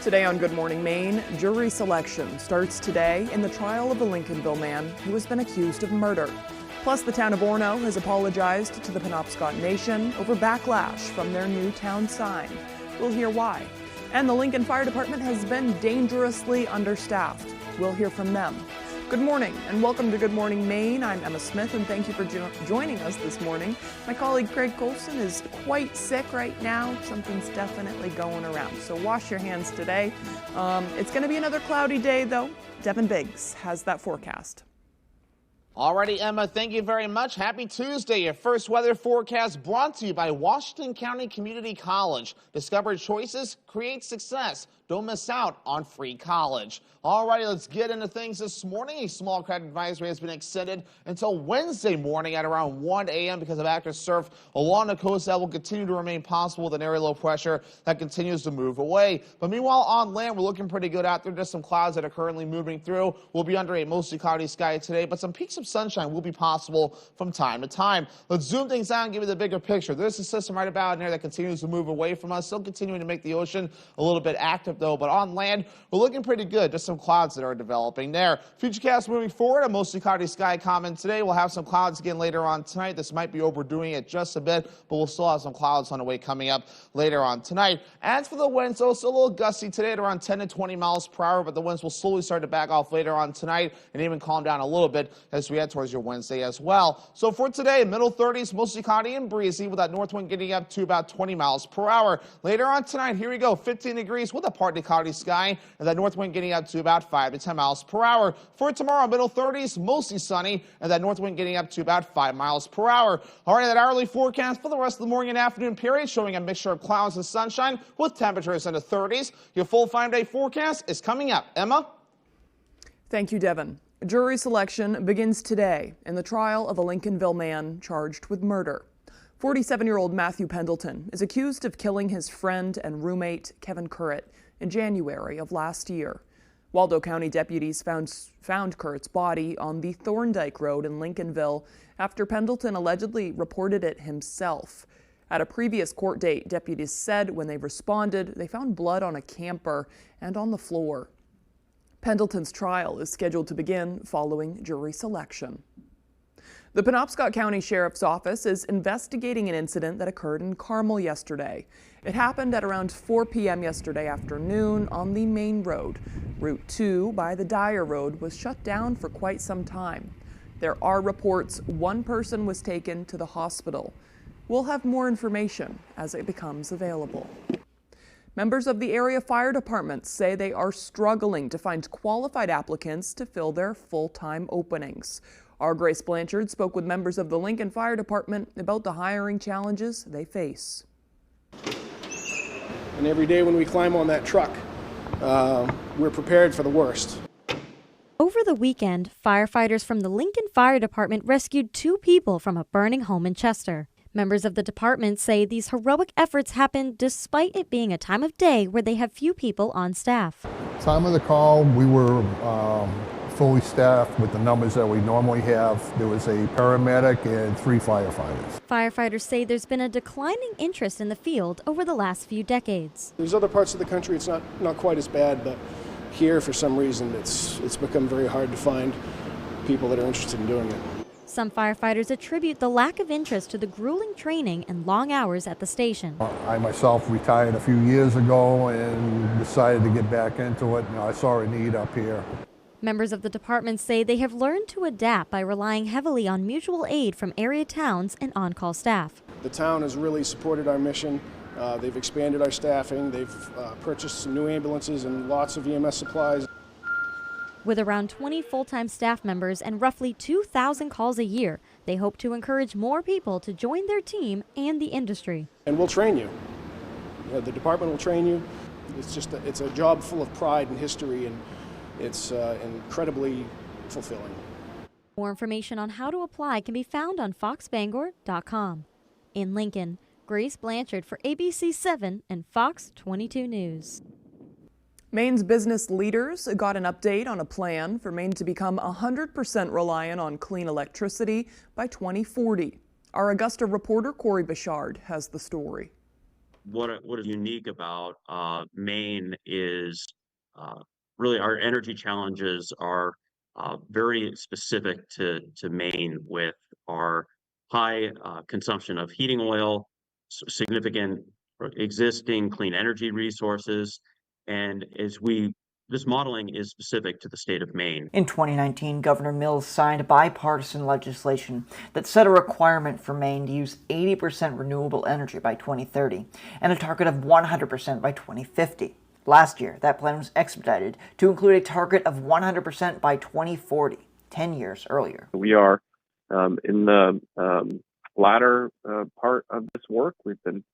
Today on Good Morning Maine, jury selection starts today in the trial of a Lincolnville man who has been accused of murder. Plus, the town of Orono has apologized to the Penobscot Nation over backlash from their new town sign. We'll hear why. And the Lincoln Fire Department has been dangerously understaffed. We'll hear from them. Good morning and welcome to Good Morning Maine. I'm Emma Smith and thank you for joining us this morning. My colleague Craig Colson is quite sick right now. Something's definitely going around, so wash your hands today. It's going to be another cloudy day though. Devin Biggs has that forecast. Alrighty, Emma, thank you very much. Happy Tuesday. Your first weather forecast brought to you by Washington County Community College. Discover choices, create success. Don't miss out on free college. Alrighty, let's get into things this morning. A small crack advisory has been extended until Wednesday morning at around 1 a.m. because of active surf along the coast that will continue to remain possible with an area low pressure that continues to move away. But meanwhile, on land, we're looking pretty good out there. Just some clouds that are currently moving through. We'll be under a mostly cloudy sky today, but some peaks of sunshine will be possible from time to time. Let's zoom things out and give you the bigger picture. There's a system right about in there that continues to move away from us, still continuing to make the ocean a little bit active though, but on land, we're looking pretty good. Just some clouds that are developing there. Futurecast moving forward, a mostly cloudy sky common today. We'll have some clouds again later on tonight. This might be overdoing it just a bit, but we'll still have some clouds on the way coming up later on tonight. As for the winds, though, still a little gusty today at around 10 to 20 miles per hour, but the winds will slowly start to back off later on tonight and even calm down a little bit as we head towards your Wednesday as well. So for today, middle 30s, mostly cloudy and breezy with that north wind getting up to about 20 miles per hour. Later on tonight, here we go, 15 degrees with a partly cloudy sky and that north wind getting up to about 5 to 10 miles per hour. For tomorrow, middle 30s, mostly sunny and that north wind getting up to about 5 miles per hour. All right, that hourly forecast for the rest of the morning and afternoon period showing a mixture of clouds and sunshine with temperatures in the 30s. Your full 5-day forecast is coming up. Emma? Thank you, Devin. Jury selection begins today in the trial of a Lincolnville man charged with murder. 47-year-old Matthew Pendleton is accused of killing his friend and roommate Kevin Curritt in January of last year. Waldo County deputies found Curritt's body on the Thorndike Road in Lincolnville after Pendleton allegedly reported it himself. At a previous court date, deputies said when they responded, they found blood on a camper and on the floor. Pendleton's trial is scheduled to begin following jury selection. The Penobscot County Sheriff's Office is investigating an incident that occurred in Carmel yesterday. It happened at around 4 p.m. yesterday afternoon on the main road. Route 2 by the Dyer Road was shut down for quite some time. There are reports one person was taken to the hospital. We'll have more information as it becomes available. Members of the area fire departments say they are struggling to find qualified applicants to fill their full-time openings. Our Grace Blanchard spoke with members of the Lincoln Fire Department about the hiring challenges they face. And every day when we climb on that truck, we're prepared for the worst. Over the weekend, firefighters from the Lincoln Fire Department rescued 2 people from a burning home in Chester. Members of the department say these heroic efforts happened despite it being a time of day where they have few people on staff. Time of the call, we were fully staffed with the numbers that we normally have. There was a paramedic and 3 firefighters. Firefighters say there's been a declining interest in the field over the last few decades. There's other parts of the country it's not quite as bad, but here for some reason it's become very hard to find people that are interested in doing it. Some firefighters attribute the lack of interest to the grueling training and long hours at the station. I myself retired a few years ago and decided to get back into it. I saw a need up here. Members of the department say they have learned to adapt by relying heavily on mutual aid from area towns and on-call staff. The town has really supported our mission. They've expanded our staffing. They've purchased some new ambulances and lots of EMS supplies. With around 20 full-time staff members and roughly 2,000 calls a year, they hope to encourage more people to join their team and the industry. And we'll train you. The department will train you. It's a job full of pride and history, and it's incredibly fulfilling. More information on how to apply can be found on foxbangor.com. In Lincoln, Grace Blanchard for ABC 7 and Fox 22 News. Maine's business leaders got an update on a plan for Maine to become 100% reliant on clean electricity by 2040. Our Augusta reporter Corey Bichard has the story. What is unique about Maine is really our energy challenges are very specific to Maine, with our high consumption of heating oil, significant existing clean energy resources, and this modeling is specific to the state of Maine. In 2019, Governor Mills signed bipartisan legislation that set a requirement for Maine to use 80% renewable energy by 2030 and a target of 100% by 2050. Last year, that plan was expedited to include a target of 100% by 2040, 10 years earlier. We are in the latter part of this work. We've been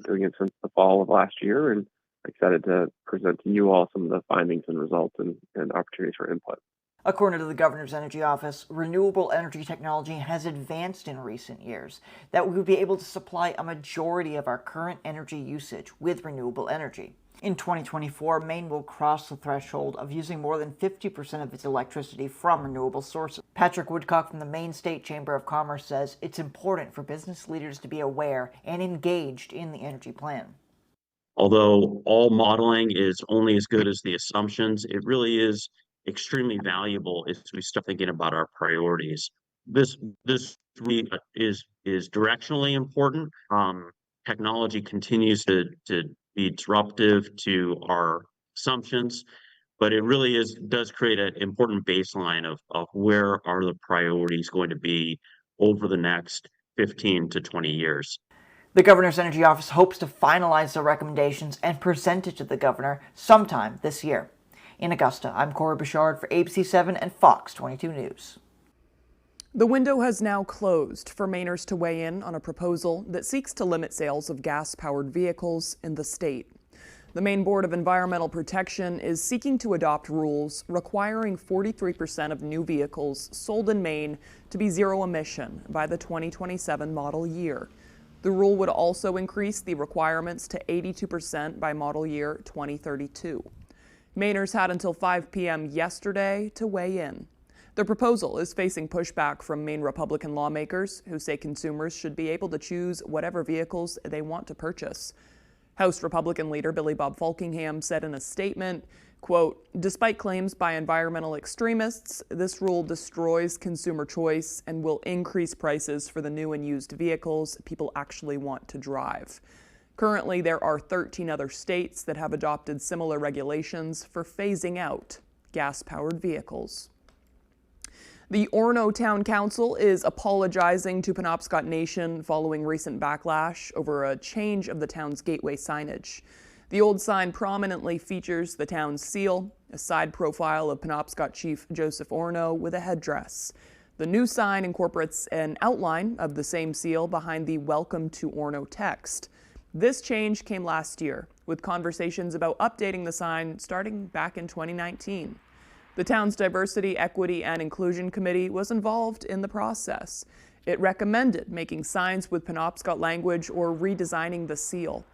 doing it since the fall of last year, and excited to present to you all some of the findings and results and opportunities for input. According to the Governor's Energy Office, renewable energy technology has advanced in recent years, that we would be able to supply a majority of our current energy usage with renewable energy. In 2024, Maine will cross the threshold of using more than 50% of its electricity from renewable sources. Patrick Woodcock from the Maine State Chamber of Commerce says it's important for business leaders to be aware and engaged in the energy plan. Although all modeling is only as good as the assumptions, it really is extremely valuable as we start thinking about our priorities. This really is directionally important. Technology continues to be disruptive to our assumptions, but it really does create an important baseline of where are the priorities going to be over the next 15 to 20 years. The Governor's Energy Office hopes to finalize the recommendations and present it to the Governor sometime this year. In Augusta, I'm Corey Bouchard for ABC7 and Fox 22 News. The window has now closed for Mainers to weigh in on a proposal that seeks to limit sales of gas-powered vehicles in the state. The Maine Board of Environmental Protection is seeking to adopt rules requiring 43% of new vehicles sold in Maine to be zero emission by the 2027 model year. The rule would also increase the requirements to 82% by model year 2032. Mainers had until 5 p.m. yesterday to weigh in. The proposal is facing pushback from Maine Republican lawmakers who say consumers should be able to choose whatever vehicles they want to purchase. House Republican leader Billy Bob Falkingham said in a statement, quote, "Despite claims by environmental extremists, this rule destroys consumer choice and will increase prices for the new and used vehicles people actually want to drive." Currently, there are 13 other states that have adopted similar regulations for phasing out gas-powered vehicles. The Orono Town Council is apologizing to Penobscot Nation following recent backlash over a change of the town's gateway signage. The old sign prominently features the town's seal, a side profile of Penobscot Chief Joseph Orono with a headdress. The new sign incorporates an outline of the same seal behind the "Welcome to Orono" text. This change came last year, with conversations about updating the sign starting back in 2019. The town's Diversity, Equity, and Inclusion Committee was involved in the process. It recommended making signs with Penobscot language or redesigning the seal.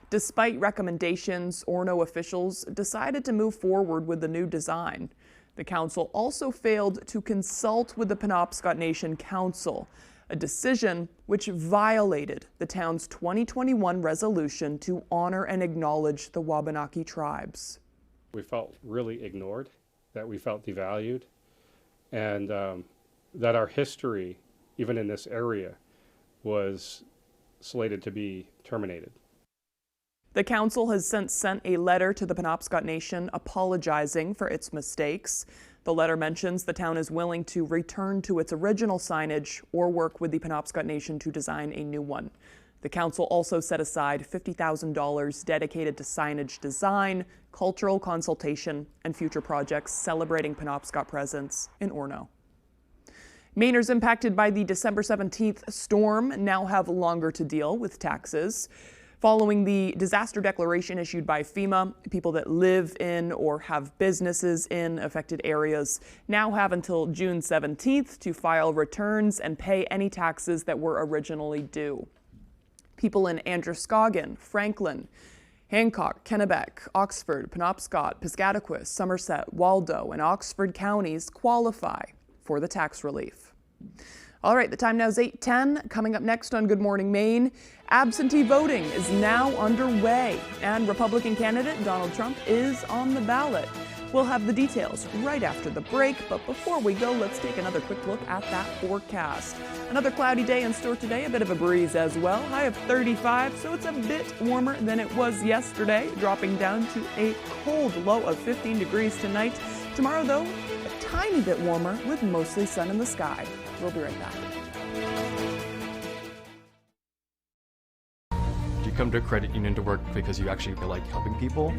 Despite recommendations, Orono officials decided to move forward with the new design. The council also failed to consult with the Penobscot Nation Council, a decision which violated the town's 2021 resolution to honor and acknowledge the Wabanaki tribes. We felt really ignored, that we felt devalued, and that our history, even in this area, was slated to be terminated. The council has since sent a letter to the Penobscot Nation apologizing for its mistakes. The letter mentions the town is willing to return to its original signage or work with the Penobscot Nation to design a new one. The council also set aside $50,000 dedicated to signage design, cultural consultation, and future projects celebrating Penobscot presence in Orono. Mainers impacted by the December 17th storm now have longer to deal with taxes. Following the disaster declaration issued by FEMA, people that live in or have businesses in affected areas now have until June 17th to file returns and pay any taxes that were originally due. People in Androscoggin, Franklin, Hancock, Kennebec, Oxford, Penobscot, Piscataquis, Somerset, Waldo, and Oxford counties qualify for the tax relief. All right, the time now is 8:10. Coming up next on Good Morning Maine, absentee voting is now underway, and Republican candidate Donald Trump is on the ballot. We'll have the details right after the break, but before we go, let's take another quick look at that forecast. Another cloudy day in store today, a bit of a breeze as well. High of 35, so it's a bit warmer than it was yesterday, dropping down to a cold low of 15 degrees tonight. Tomorrow, though, a tiny bit warmer with mostly sun in the sky. We'll be right back. You come to a credit union to work because you actually like helping people.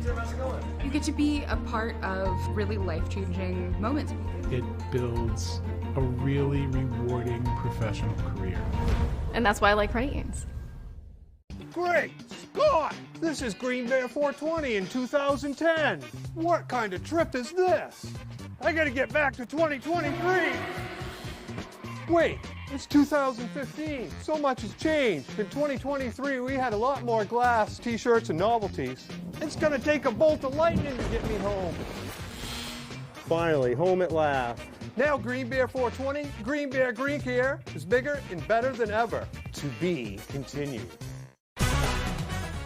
You get to be a part of really life-changing moments. It builds a really rewarding professional career. And that's why I like credit unions. Great Scott! This is Green Bear 420 in 2010. What kind of trip is this? I gotta get back to 2023. Wait, it's 2015. So much has changed. In 2023, we had a lot more glass, t-shirts, and novelties. It's gonna take a bolt of lightning to get me home. Finally, home at last. Now Green Bear 420, Green Bear Green Care is bigger and better than ever. To be continued.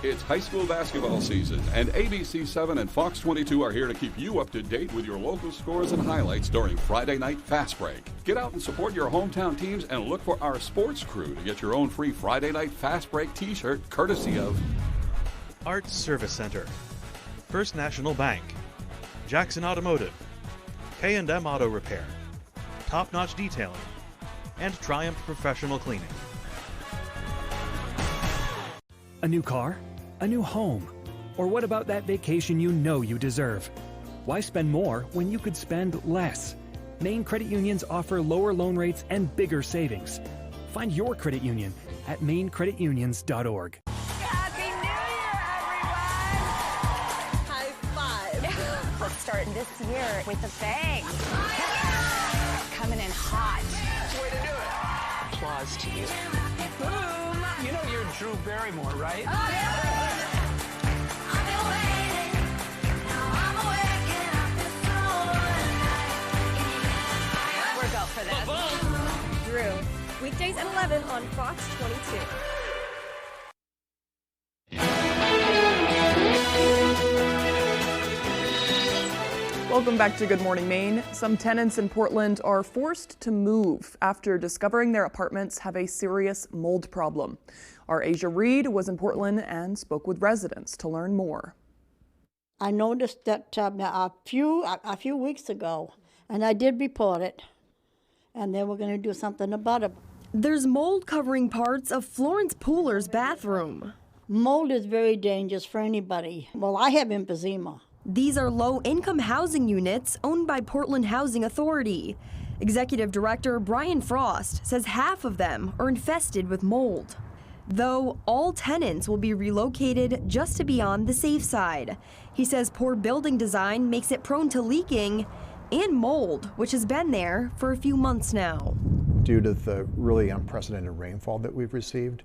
It's high school basketball season, and ABC7 and Fox 22 are here to keep you up to date with your local scores and highlights during Friday Night Fast Break. Get out and support your hometown teams and look for our sports crew to get your own free Friday Night Fast Break t-shirt courtesy of Arts Service Center, First National Bank, Jackson Automotive, K&M Auto Repair, Top Notch Detailing, and Triumph Professional Cleaning. A new car? A new home? Or what about that vacation you know you deserve? Why spend more when you could spend less? Maine credit unions offer lower loan rates and bigger savings. Find your credit union at mainecreditunions.org. Happy New Year, everyone! High five. Let's start this year with a bang. Coming in hot. Way to do it. Applause to you. Boom! You know you're Drew Barrymore, right? Oh, yeah. We're built for this. Drew, weekdays at 11 on Fox 22. Welcome back to Good Morning Maine. Some tenants in Portland are forced to move after discovering their apartments have a serious mold problem. Our Asia Reed was in Portland and spoke with residents to learn more. I noticed that a few weeks ago, and I did report it, and they were going to do something about it. There's mold covering parts of Florence Pooler's bathroom. Mold is very dangerous for anybody. Well, I have emphysema. These are low-income housing units owned by Portland Housing Authority. Executive Director Brian Frost says half of them are infested with mold. Though all tenants will be relocated just to be on the safe side. He says poor building design makes it prone to leaking and mold, which has been there for a few months now. Due to the really unprecedented rainfall that we've received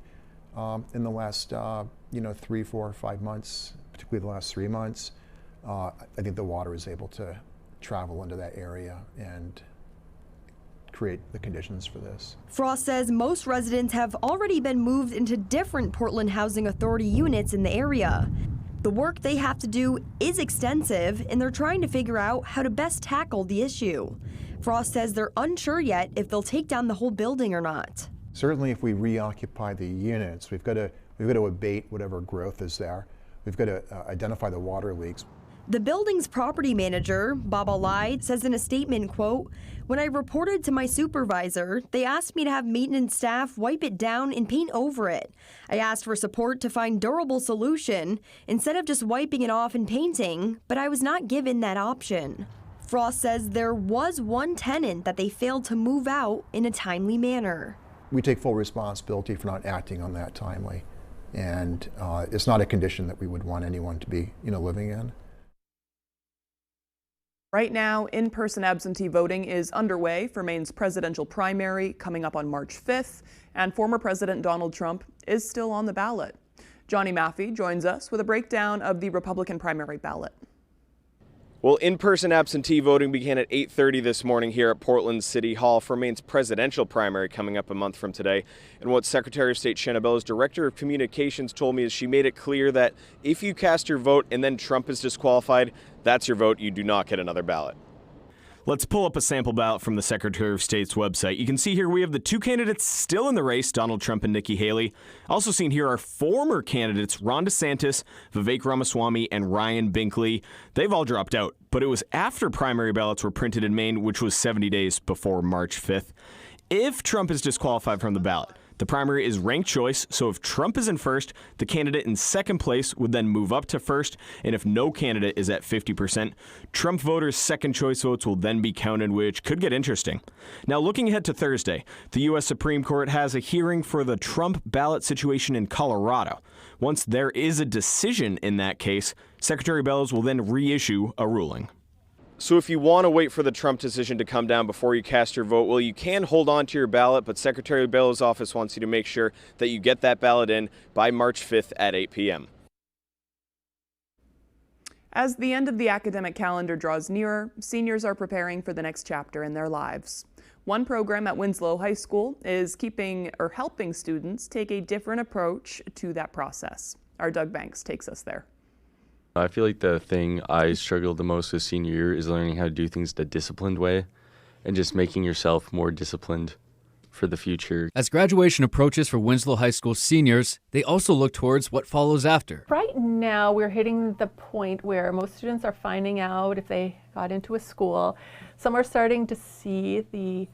in the last 3, 4, 5 months, particularly the last 3 months, I think the water is able to travel into that area and create the conditions for this. Frost says most residents have already been moved into different Portland Housing Authority units in the area. The work they have to do is extensive, and they're trying to figure out how to best tackle the issue. Frost says they're unsure yet if they'll take down the whole building or not. Certainly if we reoccupy the units, we've got to abate whatever growth is there. We've got to identify the water leaks. The building's property manager, Bob Alide, says in a statement, quote, "When I reported to my supervisor, they asked me to have maintenance staff wipe it down and paint over it. I asked for support to find durable solution instead of just wiping it off and painting, but I was not given that option." Frost says there was one tenant that they failed to move out in a timely manner. We take full responsibility for not acting on that timely, and it's not a condition that we would want anyone to be, living in. Right now, in-person absentee voting is underway for Maine's presidential primary coming up on March 5th, and former President Donald Trump is still on the ballot. Johnny Maffey joins us with a breakdown of the Republican primary ballot. Well, in-person absentee voting began at 8:30 this morning here at Portland City Hall for Maine's presidential primary coming up a month from today. And what Secretary of State Shanna Bellows' Director of Communications told me is she made it clear that if you cast your vote and then Trump is disqualified, that's your vote. You do not get another ballot. Let's pull up a sample ballot from the Secretary of State's website. You can see here we have the two candidates still in the race, Donald Trump and Nikki Haley. Also seen here are former candidates, Ron DeSantis, Vivek Ramaswamy, and Ryan Binkley. They've all dropped out, but it was after primary ballots were printed in Maine, which was 70 days before March 5th. If Trump is disqualified from the ballot, the primary is ranked choice, so if Trump is in first, the candidate in second place would then move up to first, and if no candidate is at 50%, Trump voters' second choice votes will then be counted, which could get interesting. Now, looking ahead to Thursday, the U.S. Supreme Court has a hearing for the Trump ballot situation in Colorado. Once there is a decision in that case, Secretary Bellows will then reissue a ruling. So if you want to wait for the Trump decision to come down before you cast your vote, well, you can hold on to your ballot, but Secretary Bellows' office wants you to make sure that you get that ballot in by March 5th at 8 p.m. As the end of the academic calendar draws nearer, seniors are preparing for the next chapter in their lives. One program at Winslow High School is helping students take a different approach to that process. Our Doug Banks takes us there. I feel like the thing I struggled the most with senior year is learning how to do things the disciplined way and just making yourself more disciplined for the future. As graduation approaches for Winslow High School seniors, they also look towards what follows after. Right now, we're hitting the point where most students are finding out if they got into a school. Some are starting to see the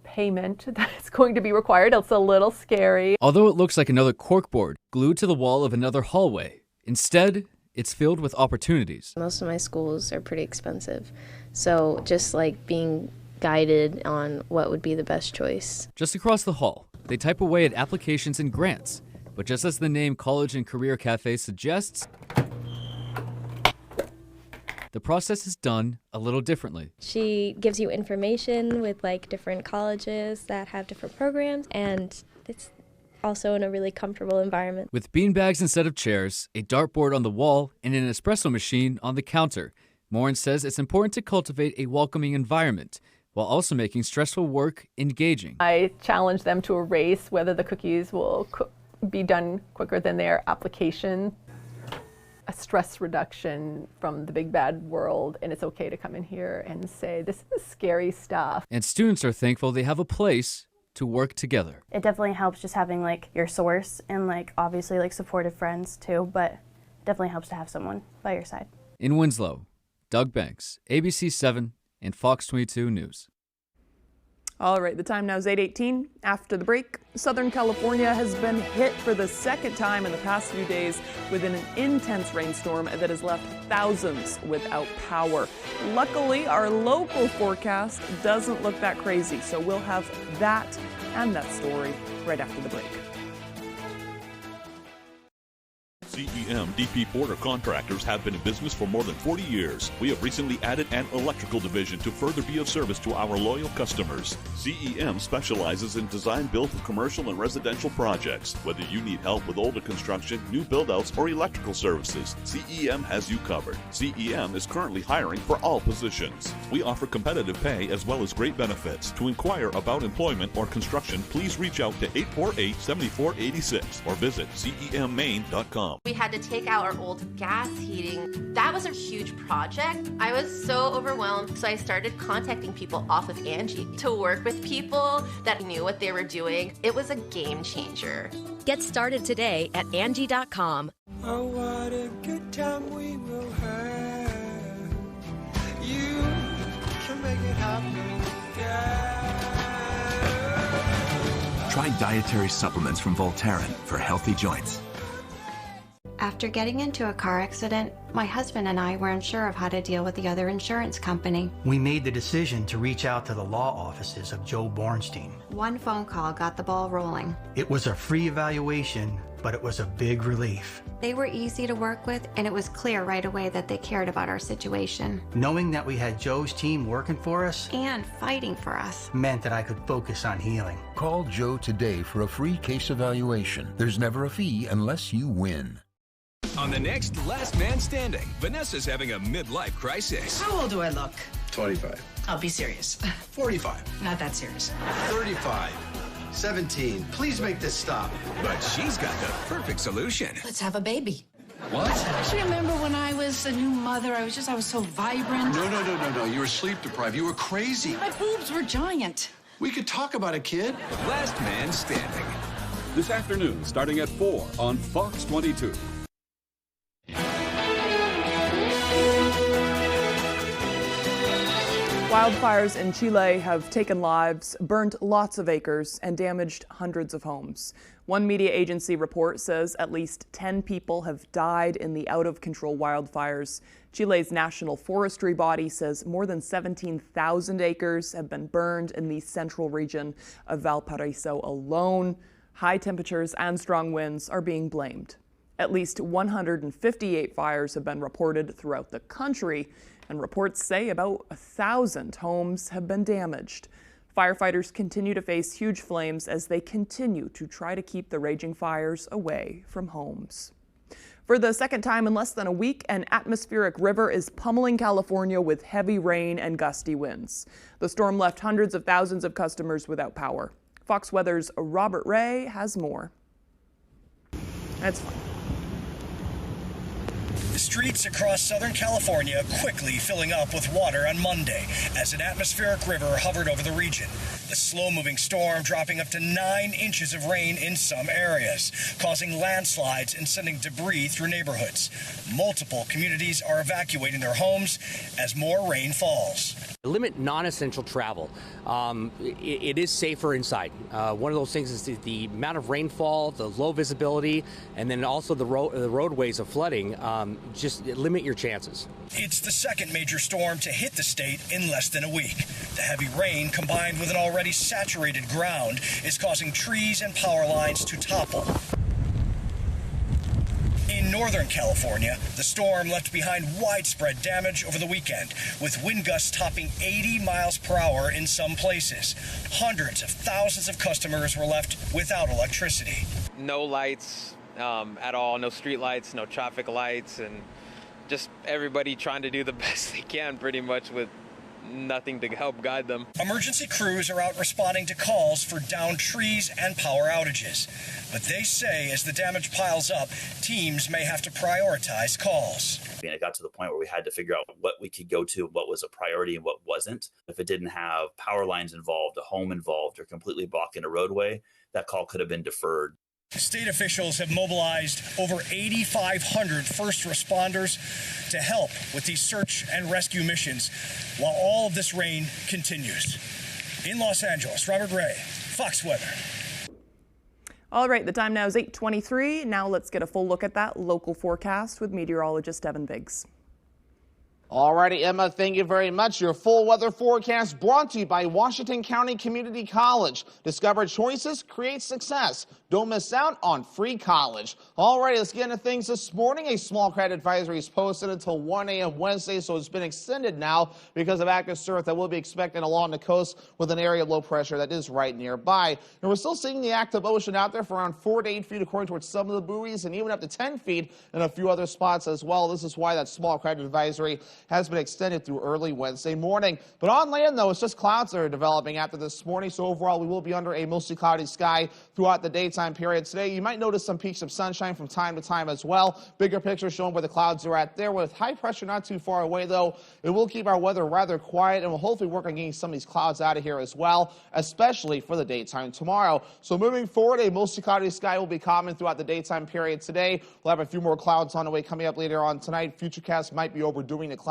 payment that's going to be required. It's a little scary. Although it looks like another corkboard glued to the wall of another hallway, instead, it's filled with opportunities. Most of my schools are pretty expensive, so just like being guided on what would be the best choice. Just across the hall, they type away at applications and grants, but just as the name College and Career Cafe suggests, the process is done a little differently. She gives you information with like different colleges that have different programs, and it's also in a really comfortable environment. With beanbags instead of chairs, a dartboard on the wall, and an espresso machine on the counter, Morin says it's important to cultivate a welcoming environment while also making stressful work engaging. I challenge them to a race whether the cookies will be done quicker than their application. A stress reduction from the big bad world, and it's okay to come in here and say, this is scary stuff. And students are thankful they have a place to work together. It definitely helps just having like your source and like obviously like supportive friends too, but definitely helps to have someone by your side. In Winslow, Doug Banks, ABC 7 and Fox 22 News. All right, the time now is 8:18. After the break, Southern California has been hit for the second time in the past few days with an intense rainstorm that has left thousands without power. Luckily, our local forecast doesn't look that crazy, so we'll have that and that story right after the break. CEM DP Porter Contractors have been in business for more than 40 years. We have recently added an electrical division to further be of service to our loyal customers. CEM specializes in design build for commercial and residential projects. Whether you need help with older construction, new build-outs, or electrical services, CEM has you covered. CEM is currently hiring for all positions. We offer competitive pay as well as great benefits. To inquire about employment or construction, please reach out to 848-7486 or visit CEMMaine.com. We had to take out our old gas heating. That was a huge project. I was so overwhelmed, so I started contacting people off of Angie to work with people that knew what they were doing. It was a game changer. Get started today at Angie.com. Oh, what a good time we will have. You can make it happen, girl. Try dietary supplements from Voltaren for healthy joints. After getting into a car accident, my husband and I were unsure of how to deal with the other insurance company. We made the decision to reach out to the law offices of Joe Bornstein. One phone call got the ball rolling. It was a free evaluation, but it was a big relief. They were easy to work with, and it was clear right away that they cared about our situation. Knowing that we had Joe's team working for us and fighting for us meant that I could focus on healing. Call Joe today for a free case evaluation. There's never a fee unless you win. On the next Last Man Standing, Vanessa's having a midlife crisis. How old do I look? 25. I'll be serious. 45. Not that serious. 35. 17. Please make this stop. But she's got the perfect solution. Let's have a baby. What? Don't you remember when I was a new mother? I was so vibrant. No. You were sleep deprived. You were crazy. My boobs were giant. We could talk about it, kid. Last Man Standing. This afternoon, starting at 4 on Fox 22. Wildfires in Chile have taken lives, burned lots of acres, and damaged hundreds of homes. One media agency report says at least 10 people have died in the out-of-control wildfires. Chile's national forestry body says more than 17,000 acres have been burned in the central region of Valparaiso alone. High temperatures and strong winds are being blamed. At least 158 fires have been reported throughout the country, and reports say about 1,000 homes have been damaged. Firefighters continue to face huge flames as they continue to try to keep the raging fires away from homes. For the second time in less than a week, an atmospheric river is pummeling California with heavy rain and gusty winds. The storm left hundreds of thousands of customers without power. Fox Weather's Robert Ray has more. That's fine. The streets across Southern California quickly filling up with water on Monday as an atmospheric river hovered over the region. The slow-moving storm dropping up to 9 inches of rain in some areas, causing landslides and sending debris through neighborhoods. Multiple communities are evacuating their homes as more rain falls. Limit non-essential travel. It is safer inside. One of those things is the amount of rainfall, the low visibility, and then also the roadways of flooding. Just limit your chances. It's the second major storm to hit the state in less than a week. The heavy rain, combined with an already saturated ground, is causing trees and power lines to topple. In Northern California, the storm left behind widespread damage over the weekend, with wind gusts topping 80 miles per hour in some places. Hundreds of thousands of customers were left without electricity. No lights at all, no street lights, no traffic lights, and just everybody trying to do the best they can pretty much with nothing to help guide them. Emergency crews are out responding to calls for downed trees and power outages. But they say as the damage piles up, teams may have to prioritize calls. And it got to the point where we had to figure out what we could go to, what was a priority and what wasn't. If it didn't have power lines involved, a home involved, or completely blocking a roadway, that call could have been deferred. State officials have mobilized over 8,500 first responders to help with these search and rescue missions while all of this rain continues. In Los Angeles, Robert Ray, Fox Weather. All right, the time now is 8:23. Now let's get a full look at that local forecast with meteorologist Evan Biggs. All righty, Emma, thank you very much. Your full weather forecast brought to you by Washington County Community College. Discover choices, create success. Don't miss out on free college. All right, let's get into things this morning. A small credit advisory is posted until 1 a.m. Wednesday, so it's been extended now because of active surf that we'll be expecting along the coast with an area of low pressure that is right nearby. And we're still seeing the active ocean out there for around 4 to 8 feet according towards some of the buoys and even up to 10 feet in a few other spots as well. This is why that small credit advisory has been extended through early Wednesday morning. But on land, though, it's just clouds that are developing after this morning. So overall, we will be under a mostly cloudy sky throughout the daytime period today. You might notice some peaks of sunshine from time to time as well. Bigger picture showing where the clouds are at there. With high pressure not too far away, though, it will keep our weather rather quiet and will hopefully work on getting some of these clouds out of here as well, especially for the daytime tomorrow. So moving forward, a mostly cloudy sky will be common throughout the daytime period today. We'll have a few more clouds on the way coming up later on tonight. Futurecast might be overdoing the clouds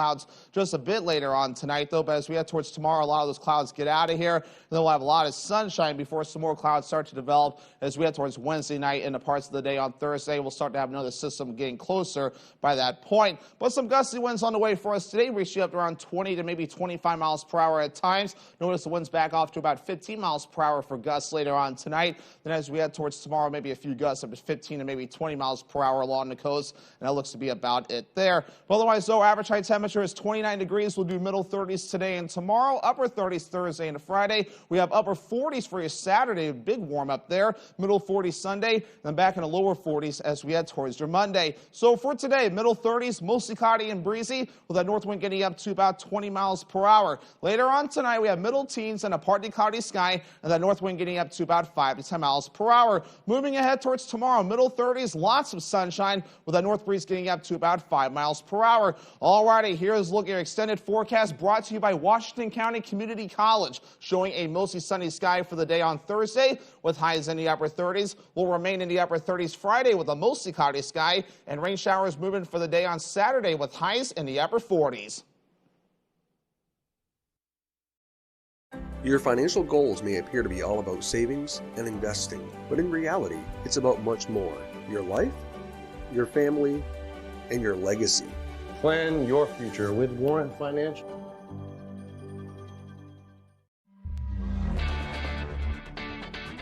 just a bit later on tonight, though, but as we head towards tomorrow, a lot of those clouds get out of here, and then we'll have a lot of sunshine before some more clouds start to develop as we head towards Wednesday night and the parts of the day on Thursday. We'll start to have another system getting closer by that point. But some gusty winds on the way for us today, reaching up to around 20 to maybe 25 miles per hour at times. Notice the winds back off to about 15 miles per hour for gusts later on tonight. Then as we head towards tomorrow, maybe a few gusts up to 15 to maybe 20 miles per hour along the coast, and that looks to be about it there. But otherwise, though, average high temperature temperature is 29 degrees. We'll do middle 30s today and tomorrow. Upper 30s Thursday and Friday. We have upper 40s for your Saturday. Big warm up there. Middle 40s Sunday. Then back in the lower 40s as we head towards your Monday. So for today, middle 30s, mostly cloudy and breezy, with that north wind getting up to about 20 miles per hour. Later on tonight, we have middle teens and a partly cloudy sky, and that north wind getting up to about 5 to 10 miles per hour. Moving ahead towards tomorrow, middle 30s, lots of sunshine, with that north breeze getting up to about 5 miles per hour. All righty, here's a look at your extended forecast brought to you by Washington County Community College, showing a mostly sunny sky for the day on Thursday, with highs in the upper 30s. Will remain in the upper 30s Friday with a mostly cloudy sky, and rain showers moving for the day on Saturday with highs in the upper 40s. Your financial goals may appear to be all about savings and investing, but in reality, it's about much more. Your life, your family, and your legacy. Plan your future with Warren Financial.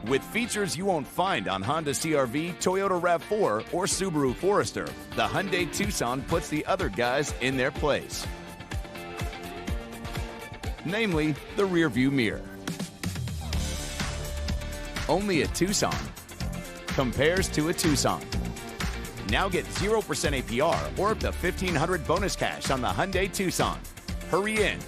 With features you won't find on Honda CR-V, Toyota RAV4, or Subaru Forester, the Hyundai Tucson puts the other guys in their place. Namely, the rear-view mirror. Only a Tucson compares to a Tucson. Now get 0% APR or up to $1,500 bonus cash on the Hyundai Tucson. Hurry in.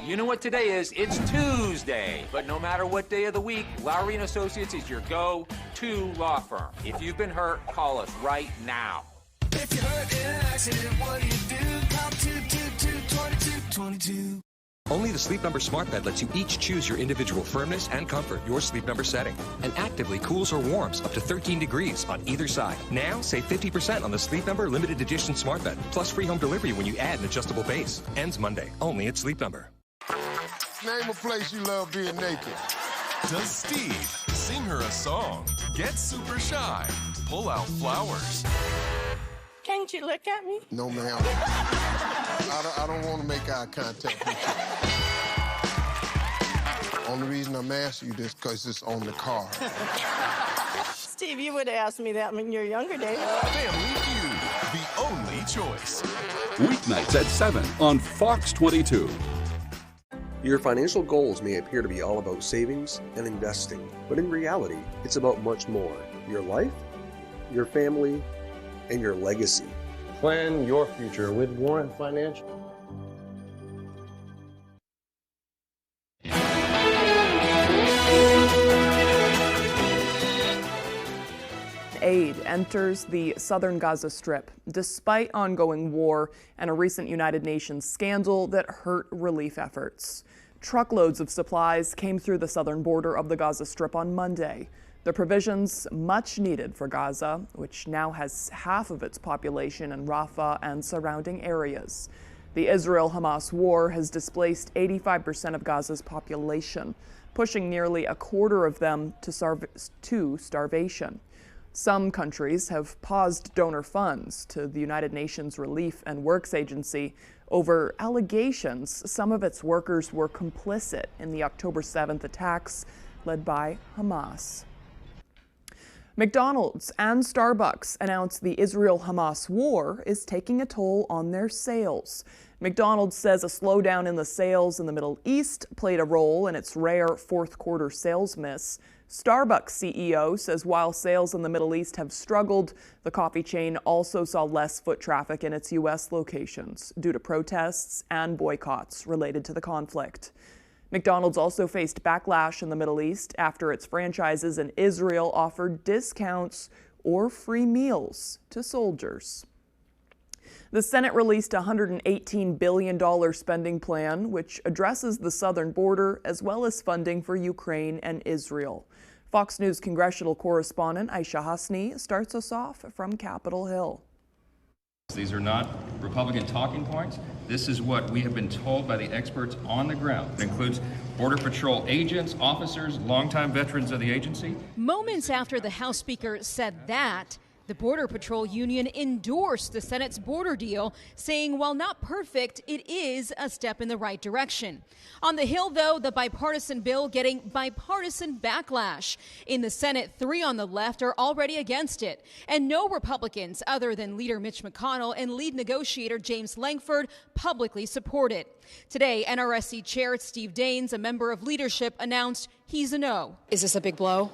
You know what today is? It's Tuesday. But no matter what day of the week, Lowry & Associates is your go-to law firm. If you've been hurt, call us right now. If you're hurt in an accident, what do you do? Call 222-2222. Only the Sleep Number Smart Bed lets you each choose your individual firmness and comfort, your Sleep Number setting, and actively cools or warms up to 13 degrees on either side. Now, save 50% on the Sleep Number Limited Edition Smart Bed, plus free home delivery when you add an adjustable base. Ends Monday, only at Sleep Number. Name a place you love being naked. Does Steve sing her a song? Get super shy. Pull out flowers. Can't you look at me? No, ma'am. I don't want to make eye contact with you. Only reason I'm asking you this because it's on the card. Steve, you would have asked me that in your younger days. Family Feud, the only choice. Weeknights at 7 on Fox 22. Your financial goals may appear to be all about savings and investing, but in reality, it's about much more. Your life, your family, and your legacy. Plan your future with Warren Financial. Aid enters the southern Gaza Strip, despite ongoing war and a recent United Nations scandal that hurt relief efforts. Truckloads of supplies came through the southern border of the Gaza Strip on Monday. The provisions much needed for Gaza, which now has half of its population in Rafah and surrounding areas. The Israel-Hamas war has displaced 85% of Gaza's population, pushing nearly a quarter of them to starvation. Some countries have paused donor funds to the United Nations Relief and Works Agency over allegations some of its workers were complicit in the October 7th attacks led by Hamas. McDonald's and Starbucks announced the Israel-Hamas war is taking a toll on their sales. McDonald's says a slowdown in the sales in the Middle East played a role in its rare fourth quarter sales miss. Starbucks CEO says while sales in the Middle East have struggled, the coffee chain also saw less foot traffic in its U.S. locations due to protests and boycotts related to the conflict. McDonald's also faced backlash in the Middle East after its franchises in Israel offered discounts or free meals to soldiers. The Senate released a $118 billion spending plan, which addresses the southern border as well as funding for Ukraine and Israel. Fox News congressional correspondent Aisha Hasni starts us off from Capitol Hill. These are not Republican talking points. This is what we have been told by the experts on the ground. It includes Border Patrol agents, officers, longtime veterans of the agency. Moments after the House Speaker said that, The Border Patrol Union endorsed the Senate's border deal, saying while not perfect, it is a step in the right direction. On the Hill, though, the bipartisan bill getting bipartisan backlash. In the Senate, 3 on the left are already against it, and no Republicans other than Leader Mitch McConnell and lead negotiator James Lankford publicly support it. Today, NRSC Chair Steve Daines, a member of leadership, announced he's a no. Is this a big blow?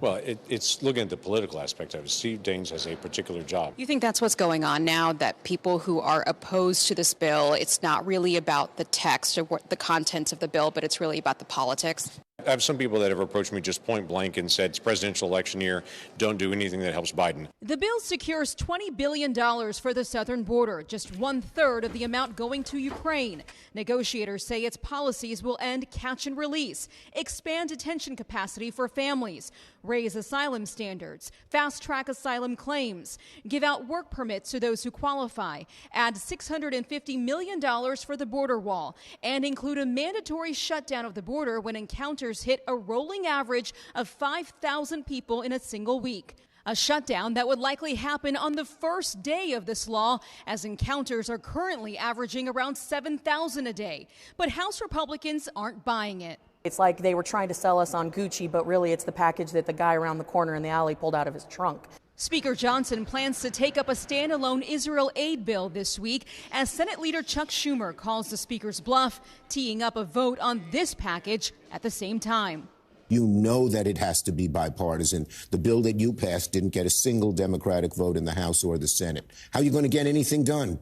Well, it's looking at the political aspect of it. Steve Daines has a particular job. You think that's what's going on now, that people who are opposed to this bill, it's not really about the text or what the contents of the bill, but it's really about the politics? I have some people that have approached me just point blank and said, it's presidential election year, don't do anything that helps Biden. The bill secures $20 billion for the southern border, just 1/3 of the amount going to Ukraine. Negotiators say its policies will end catch and release, expand detention capacity for families, raise asylum standards, fast-track asylum claims, give out work permits to those who qualify, add $650 million for the border wall, and include a mandatory shutdown of the border when encounters hit a rolling average of 5,000 people in a single week. A shutdown that would likely happen on the first day of this law, as encounters are currently averaging around 7,000 a day. But House Republicans aren't buying it. It's like they were trying to sell us on Gucci, but really it's the package that the guy around the corner in the alley pulled out of his trunk. Speaker Johnson plans to take up a standalone Israel aid bill this week as Senate Leader Chuck Schumer calls the Speaker's bluff, teeing up a vote on this package at the same time. You know that it has to be bipartisan. The bill that you passed didn't get a single Democratic vote in the House or the Senate. How are you going to get anything done?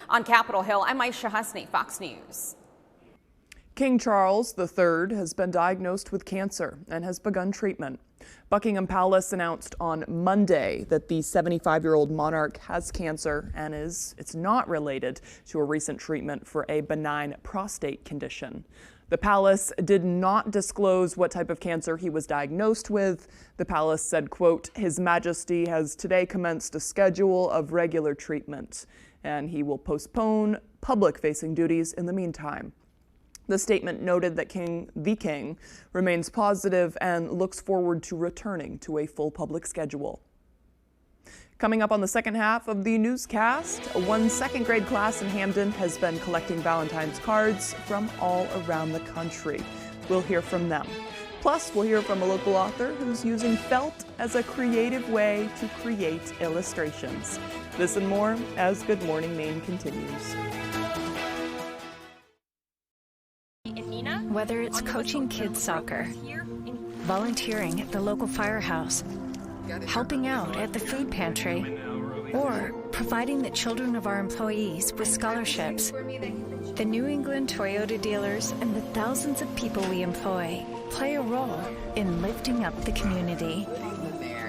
On Capitol Hill, I'm Aisha Husney, Fox News. King Charles III has been diagnosed with cancer and has begun treatment. Buckingham Palace announced on Monday that the 75-year-old monarch has cancer and it's not related to a recent treatment for a benign prostate condition. The palace did not disclose what type of cancer he was diagnosed with. The palace said, quote, His Majesty has today commenced a schedule of regular treatment, and he will postpone public-facing duties in the meantime. The statement noted that the King remains positive and looks forward to returning to a full public schedule. Coming up on the second half of the newscast, one second-grade class in Hamden has been collecting Valentine's cards from all around the country. We'll hear from them. Plus, we'll hear from a local author who's using felt as a creative way to create illustrations. This and more as Good Morning Maine continues. Whether it's coaching kids soccer, volunteering at the local firehouse, helping out at the food pantry, or providing the children of our employees with scholarships, the New England Toyota dealers and the thousands of people we employ play a role in lifting up the community.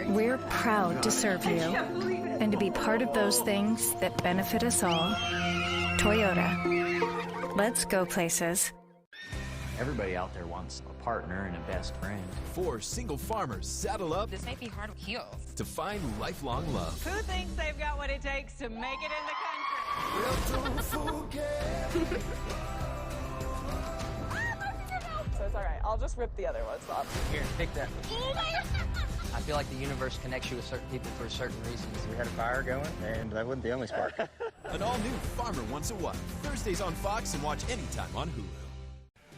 We're proud to serve you and to be part of those things that benefit us all. Toyota. Let's go places. Everybody out there wants a partner and a best friend. 4 single farmers saddle up. This might be hard to heal. To find lifelong love. Who thinks they've got what it takes to make it in the country? So it's all right. I'll just rip the other ones off. Here, pick that. I feel like the universe connects you with certain people for certain reasons. We had a fire going, and that wasn't the only spark. An all-new Farmer Wants a Wife. Thursdays on Fox and watch anytime on Hulu.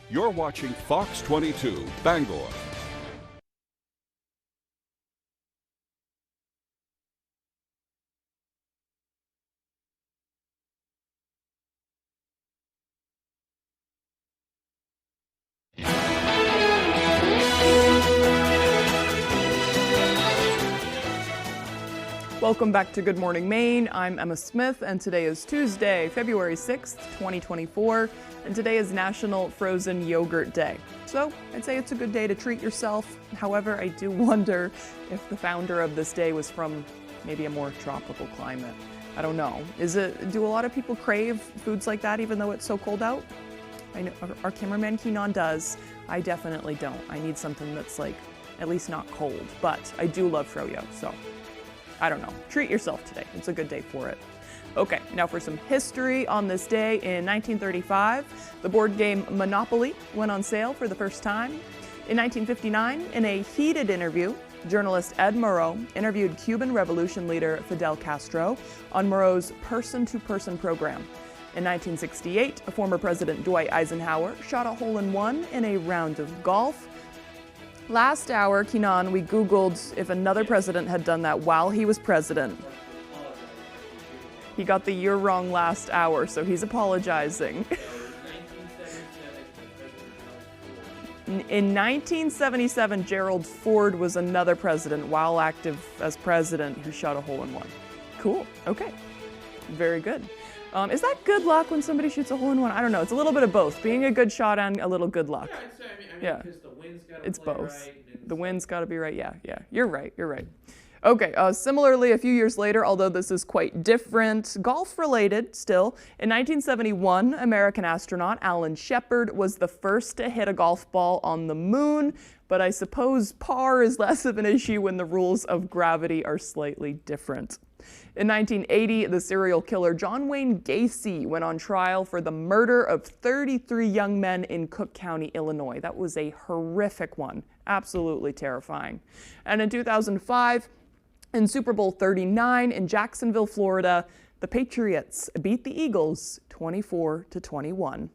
You're watching Fox 22, Bangor. Welcome back to Good Morning Maine. I'm Emma Smith, and today is Tuesday, February 6th, 2024, and today is National Frozen Yogurt Day. So I'd say it's a good day to treat yourself. However, I do wonder if the founder of this day was from maybe a more tropical climate. I don't know. Do a lot of people crave foods like that even though it's so cold out? I know our cameraman Keenan does. I definitely don't. I need something that's like at least not cold, but I do love froyo, so I don't know. Treat yourself today. It's a good day for it. Okay, now for some history on this day. In 1935, the board game Monopoly went on sale for the first time. In 1959, in a heated interview, Journalist Ed Murrow interviewed Cuban Revolution leader Fidel Castro on Murrow's person-to-person program. In 1968, former President Dwight Eisenhower shot a hole-in-one in a round of golf. Last hour, Keenan, we Googled if another president had done that while he was president. He got the year wrong last hour, so he's apologizing. In 1977, Gerald Ford was another president. While active as president, he shot a hole-in-one. Cool. Okay. Very good. Is that good luck when somebody shoots a hole-in-one? I don't know. It's a little bit of both. Being a good shot and a little good luck. Yeah. It's both. The wind's got to be right. Yeah. You're right. Okay, similarly, a few years later, although this is quite different, golf-related still, in 1971, American astronaut Alan Shepard was the first to hit a golf ball on the moon, but I suppose par is less of an issue when the rules of gravity are slightly different. In 1980, the serial killer John Wayne Gacy went on trial for the murder of 33 young men in Cook County, Illinois. That was a horrific one, absolutely terrifying. And in 2005, in Super Bowl 39 in Jacksonville, Florida, the Patriots beat the Eagles 24-21.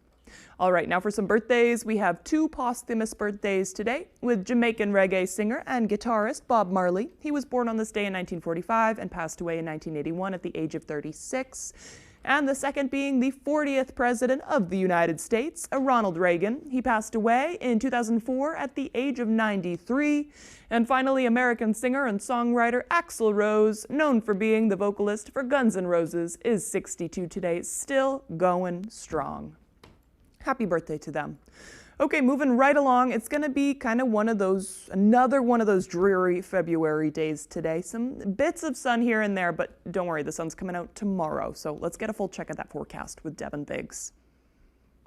All right, now for some birthdays. We have two posthumous birthdays today with Jamaican reggae singer and guitarist Bob Marley. He was born on this day in 1945 and passed away in 1981 at the age of 36. And the second being the 40th President of the United States, Ronald Reagan. He passed away in 2004 at the age of 93. And finally, American singer and songwriter Axl Rose, known for being the vocalist for Guns N' Roses, is 62 today, still going strong. Happy birthday to them. Okay, moving right along, it's going to be kind of another one of those dreary February days today. Some bits of sun here and there, but don't worry, the sun's coming out tomorrow. So let's get a full check of that forecast with Devin Biggs.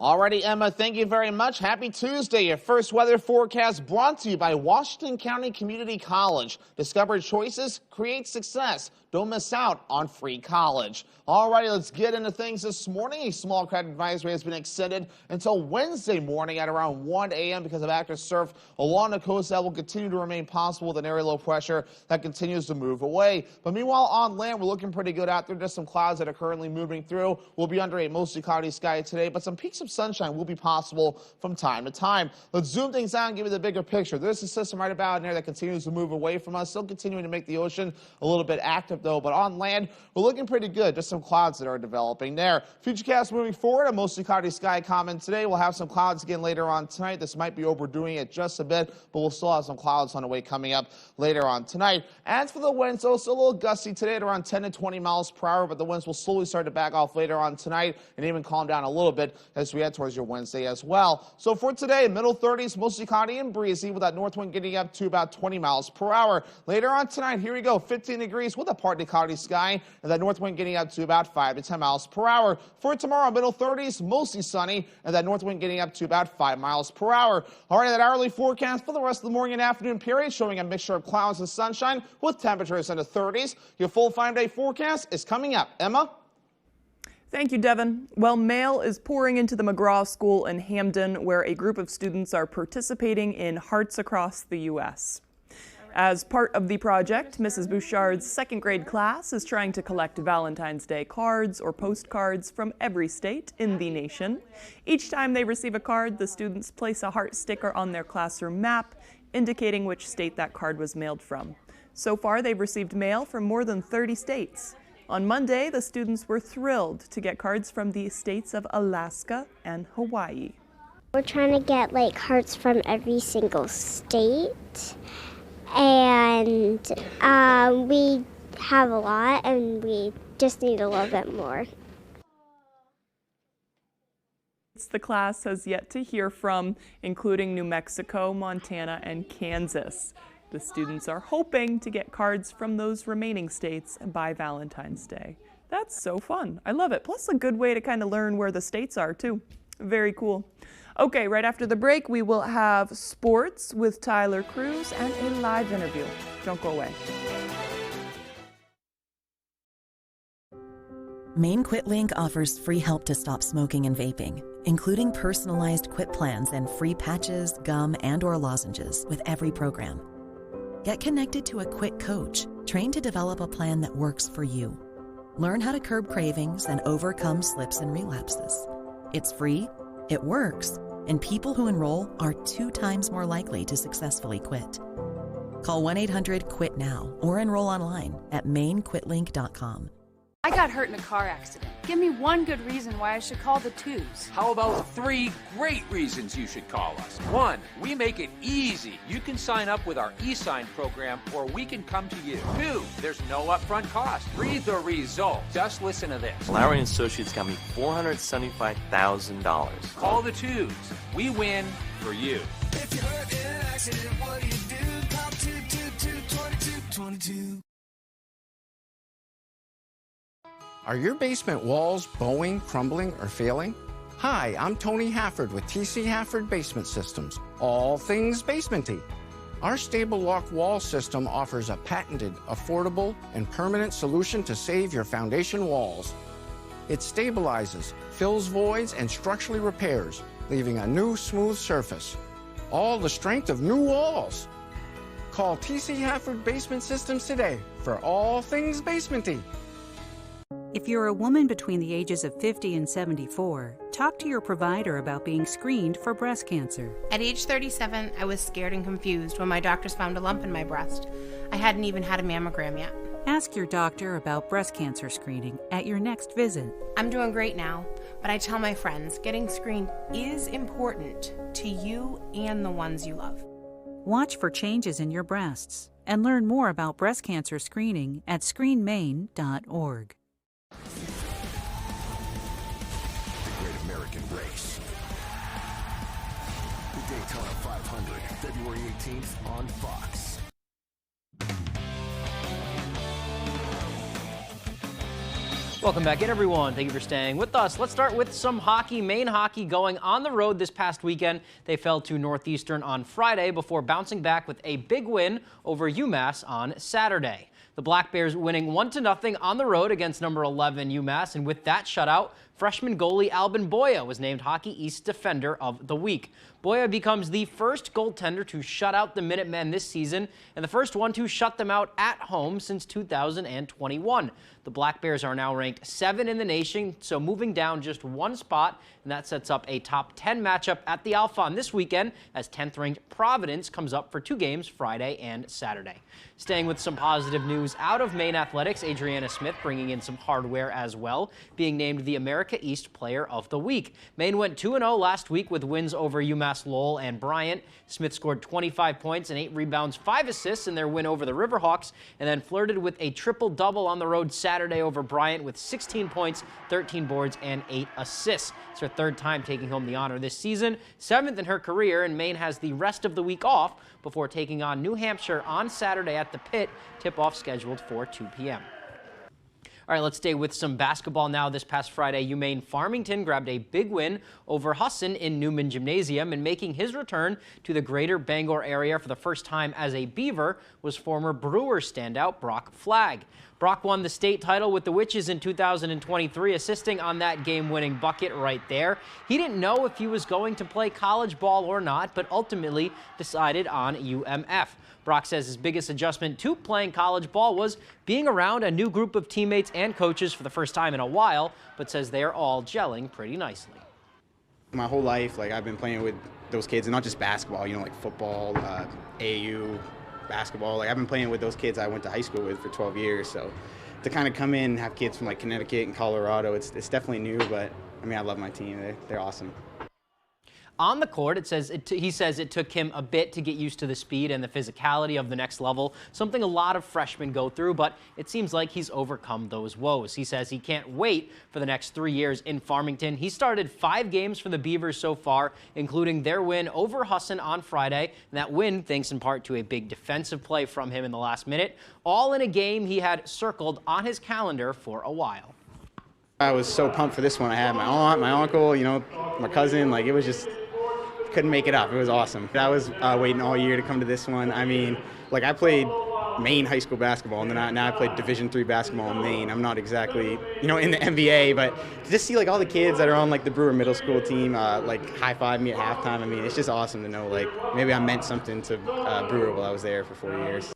Alrighty, Emma, thank you very much. Happy Tuesday. Your first weather forecast brought to you by Washington County Community College. Discover choices, create success. Don't miss out on free college. Alrighty, let's get into things this morning. A small craft advisory has been extended until Wednesday morning at around 1 a.m. because of active surf along the coast that will continue to remain possible with an area low pressure that continues to move away. But meanwhile, on land, we're looking pretty good out there. Just some clouds that are currently moving through. We'll be under a mostly cloudy sky today, but some peaks of sunshine will be possible from time to time. Let's zoom things out and give you the bigger picture. There's a system right about in there that continues to move away from us, still continuing to make the ocean a little bit active though, but on land, we're looking pretty good. Just some clouds that are developing there. Futurecast moving forward, a mostly cloudy sky common today. We'll have some clouds again later on tonight. This might be overdoing it just a bit, but we'll still have some clouds on the way coming up later on tonight. As for the winds, though, still a little gusty today at around 10 to 20 miles per hour, but the winds will slowly start to back off later on tonight and even calm down a little bit as we head towards your Wednesday as well. So for today, middle 30s, mostly cloudy and breezy with that north wind getting up to about 20 miles per hour. Later on tonight, here we go, 15 degrees with a partly cloudy sky and that north wind getting up to about 5 to 10 miles per hour. For tomorrow, middle 30s, mostly sunny and that north wind getting up to about 5 miles per hour. All right, that hourly forecast for the rest of the morning and afternoon period showing a mixture of clouds and sunshine with temperatures in the 30s. Your full 5-day forecast is coming up. Emma? Thank you, Devin. Well, mail is pouring into the McGraw School in Hamden, where a group of students are participating in Hearts Across the U.S. As part of the project, Mrs. Bouchard's second grade class is trying to collect Valentine's Day cards or postcards from every state in the nation. Each time they receive a card, the students place a heart sticker on their classroom map, indicating which state that card was mailed from. So far, they've received mail from more than 30 states. On Monday, the students were thrilled to get cards from the states of Alaska and Hawaii. We're trying to get hearts from every single state, and we have a lot, and we just need a little bit more. The class has yet to hear from, including New Mexico, Montana, and Kansas. The students are hoping to get cards from those remaining states by Valentine's Day. That's so fun. I love it. Plus a good way to kind of learn where the states are too. Very cool. Okay, right after the break, we will have sports with Tyler Cruz and a live interview. Don't go away. Maine QuitLink offers free help to stop smoking and vaping, including personalized quit plans and free patches, gum, and/or lozenges with every program. Get connected to a quick coach trained to develop a plan that works for you. Learn how to curb cravings and overcome slips and relapses. It's free, it works, and people who enroll are 2 times more likely to successfully quit. Call 1-800-QUIT now or enroll online at mainquitlink.com. I got hurt in a car accident. Give me one good reason why I should call the twos. How about 3 great reasons you should call us? 1, we make it easy. You can sign up with our e-sign program or we can come to you. 2, there's no upfront cost. Read the results. Just listen to this. Lowry & Associates got me $475,000. Call the twos. We win for you. If you're hurt in an accident, what do you do? Call 222-2222. Are your basement walls bowing, crumbling, or failing? Hi, I'm Tony Hafford with TC Hafford Basement Systems, all things basementy. Our stable lock wall system offers a patented, affordable, and permanent solution to save your foundation walls. It stabilizes, fills voids, and structurally repairs, leaving a new smooth surface. All the strength of new walls. Call TC Hafford Basement Systems today for all things basementy. If you're a woman between the ages of 50 and 74, talk to your provider about being screened for breast cancer. At age 37, I was scared and confused when my doctors found a lump in my breast. I hadn't even had a mammogram yet. Ask your doctor about breast cancer screening at your next visit. I'm doing great now, but I tell my friends getting screened is important to you and the ones you love. Watch for changes in your breasts and learn more about breast cancer screening at screenmaine.org. The Great American Race. The Daytona 500, February 18th on Fox. Welcome back in, everyone. Thank you for staying with us. Let's start with some hockey. Maine hockey going on the road this past weekend. They fell to Northeastern on Friday before bouncing back with a big win over UMass on Saturday. The Black Bears winning 1-0 on the road against number 11 UMass, and with that shutout, freshman goalie Albin Boya was named Hockey East Defender of the Week. Boya becomes the first goaltender to shut out the Minutemen this season and the first one to shut them out at home since 2021. The Black Bears are now ranked 7 in the nation, so moving down just 1 spot, and that sets up a top 10 matchup at the Alphon this weekend as 10th-ranked Providence comes up for 2 games Friday and Saturday. Staying with some positive news out of Maine athletics, Adriana Smith bringing in some hardware as well, being named the America East Player of the Week. Maine went 2-0 last week with wins over UMass Lowell and Bryant. Smith scored 25 points and 8 rebounds, 5 assists in their win over the Riverhawks, and then flirted with a triple-double on the road Saturday over Bryant with 16 points, 13 boards, and 8 assists. It's her 3rd time taking home the honor this season, 7th in her career, and Maine has the rest of the week off before taking on New Hampshire on Saturday at the Pit, tip-off scheduled for 2 p.m. All right, let's stay with some basketball now. This past Friday, UMaine Farmington grabbed a big win over Husson in Newman Gymnasium, and making his return to the greater Bangor area for the first time as a Beaver was former Brewers standout Brock Flagg. Brock won the state title with the Witches in 2023, assisting on that game-winning bucket right there. He didn't know if he was going to play college ball or not, but ultimately decided on UMF. Brock says his biggest adjustment to playing college ball was being around a new group of teammates and coaches for the first time in a while, but says they're all gelling pretty nicely. My whole life, I've been playing with those kids, and not just basketball, like football, AAU, basketball. I've been playing with those kids I went to high school with for 12 years, so to kind of come in and have kids from Connecticut and Colorado, it's definitely new, but I love my team. They're awesome. On the court, he says it took him a bit to get used to the speed and the physicality of the next level, something a lot of freshmen go through, but it seems like he's overcome those woes. He says he can't wait for the next 3 years in Farmington. He started 5 games for the Beavers so far, including their win over Husson on Friday, and that win thanks in part to a big defensive play from him in the last minute, all in a game he had circled on his calendar for a while. I was so pumped for this one. I had my aunt, my uncle, my cousin, it was just, couldn't make it up. It was awesome. I was waiting all year to come to this one. I played Maine high school basketball, and then now I played Division III basketball in Maine. I'm not exactly, in the NBA, but to just see like all the kids that are on like the Brewer middle school team, like high-five me at halftime. I mean, it's just awesome to know like maybe I meant something to Brewer while I was there for 4 years.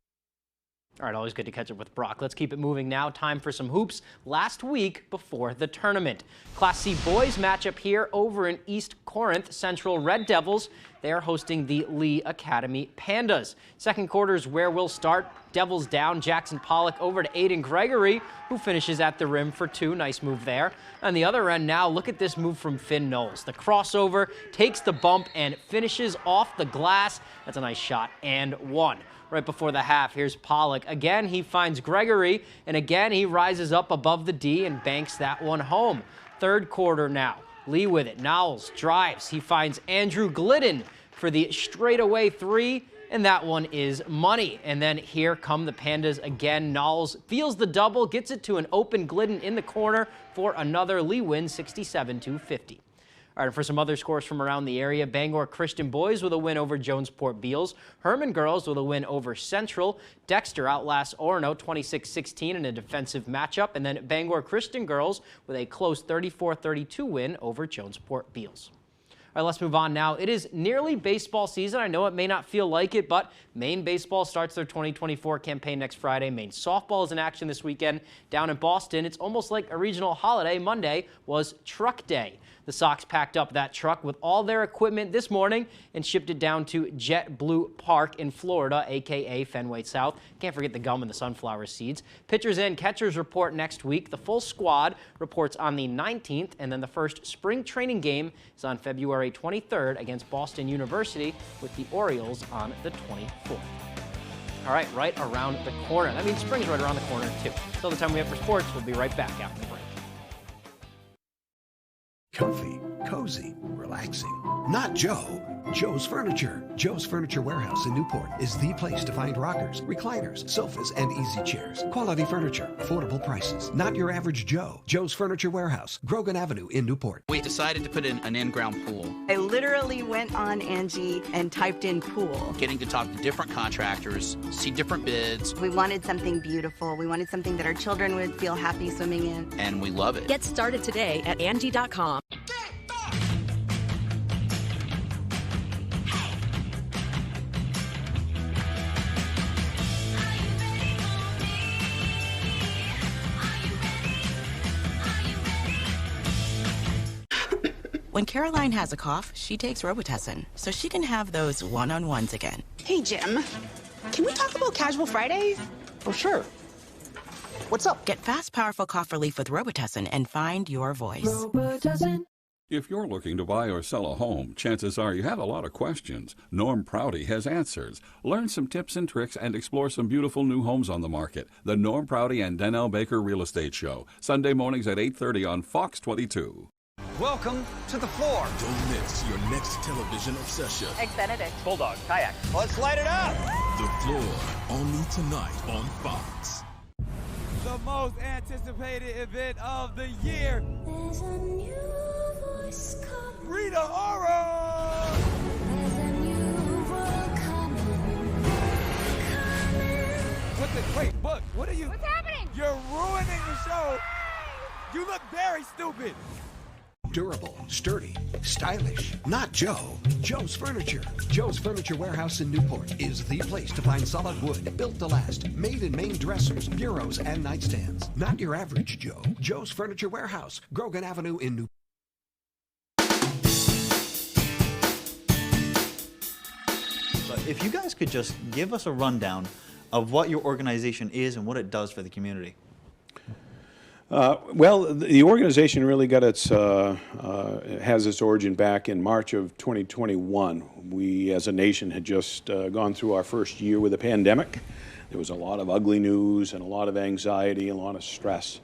All right, always good to catch up with Brock. Let's keep it moving now. Time for some hoops. Last week before the tournament, Class C boys matchup here over in East Corinth. Central Red Devils, they are hosting the Lee Academy Pandas. Second quarter is where we'll start. Devils down. Jackson Pollock over to Aiden Gregory, who finishes at the rim for 2. Nice move there. On the other end now, look at this move from Finn Knowles. The crossover, takes the bump, and finishes off the glass. That's a nice shot and 1. Right before the half, here's Pollock. Again, he finds Gregory, and again, he rises up above the D and banks that one home. Third quarter now. Lee with it. Knowles drives. He finds Andrew Glidden for the straightaway 3, and that one is money. And then here come the Pandas again. Knowles feels the double, gets it to an open Glidden in the corner for another. Lee wins 67-50. All right, for some other scores from around the area, Bangor Christian boys with a win over Jonesport Beals. Herman girls with a win over Central. Dexter outlasts Orono 26-16 in a defensive matchup. And then Bangor Christian girls with a close 34-32 win over Jonesport Beals. All right, let's move on now. It is nearly baseball season. I know it may not feel like it, but Maine baseball starts their 2024 campaign next Friday. Maine softball is in action this weekend down in Boston. It's almost like a regional holiday. Monday was Truck Day. The Sox packed up that truck with all their equipment this morning and shipped it down to JetBlue Park in Florida, a.k.a. Fenway South. Can't forget the gum and the sunflower seeds. Pitchers and catchers report next week. The full squad reports on the 19th, and then the first spring training game is on February 23rd against Boston University with the Orioles on the 24th. All right, right around the corner. That means spring's right around the corner, too. Till the time we have for sports, we'll be right back after the break. Comfy, cozy, relaxing. Not Joe. Joe's Furniture. Joe's Furniture Warehouse in Newport is the place to find rockers, recliners, sofas, and easy chairs. Quality furniture, affordable prices. Not your average Joe. Joe's Furniture Warehouse, Grogan Avenue in Newport. We decided to put in an in-ground pool. I literally went on Angie and typed in pool. Getting to talk to different contractors, see different bids. We wanted something beautiful. We wanted something that our children would feel happy swimming in. And we love it. Get started today at Angie.com. When Caroline has a cough, she takes Robitussin, so she can have those one-on-ones again. Hey, Jim. Can we talk about Casual Fridays? Oh, sure. What's up? Get fast, powerful cough relief with Robitussin and find your voice. Robitussin. If you're looking to buy or sell a home, chances are you have a lot of questions. Norm Prouty has answers. Learn some tips and tricks and explore some beautiful new homes on the market. The Norm Prouty and Donnell Baker Real Estate Show, Sunday mornings at 8:30 on Fox 22. Welcome to the floor. Don't miss your next television obsession. Eggs-Benedict. Bulldog, kayak. Let's light it up. The floor, only tonight on Fox. The most anticipated event of the year. There's a new voice coming. Rita Ora! There's a new world coming. Wait, Book, what are you? What's happening? You're ruining the show. You look very stupid. Durable, sturdy, stylish. Not Joe. Joe's Furniture. Joe's Furniture Warehouse in Newport is the place to find solid wood, built to last, made in Maine dressers, bureaus, and nightstands. Not your average Joe. Joe's Furniture Warehouse, Grogan Avenue in Newport. If you guys could just give us a rundown of what your organization is and what it does for the community. Well, the organization really got has its origin back in March of 2021. We, as a nation, had just gone through our first year with a pandemic. There was a lot of ugly news and a lot of anxiety, a lot of stress,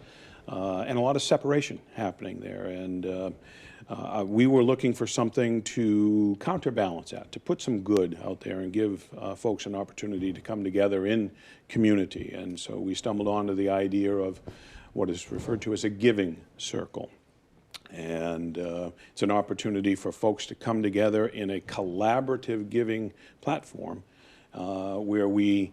and a lot of separation happening there. And we were looking for something to counterbalance that, to put some good out there and give folks an opportunity to come together in community. And so we stumbled onto the idea of what is referred to as a giving circle. And it's an opportunity for folks to come together in a collaborative giving platform where we